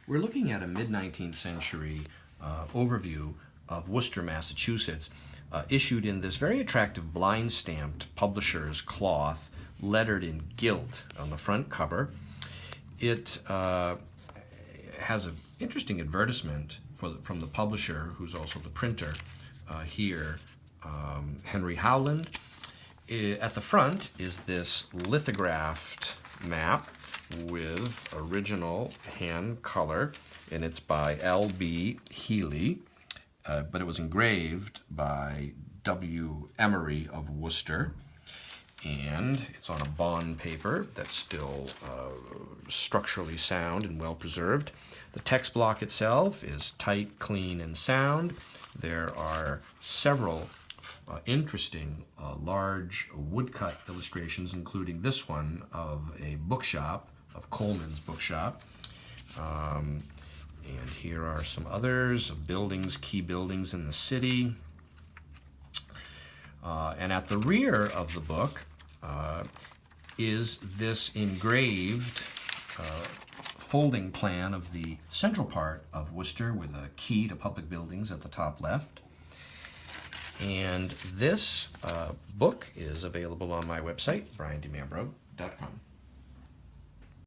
We're looking at a mid-19th century overview of Worcester, Massachusetts, issued in this very attractive blind-stamped publisher's cloth, lettered in gilt on the front cover. It has an interesting advertisement from the publisher, who's also the printer here, Henry Howland. At the front is this lithographed map with original hand color, and it's by L.B. Healy, but it was engraved by W. Emery of Worcester, and it's on a bond paper that's still structurally sound and well preserved. The text block itself is tight, clean, and sound. There are several interesting large woodcut illustrations, including this one of a bookshop, of Coleman's bookshop. And here are some others of buildings, key buildings in the city. And at the rear of the book is this engraved folding plan of the central part of Worcester with a key to public buildings at the top left. And this book is available on my website, briandemambro.com.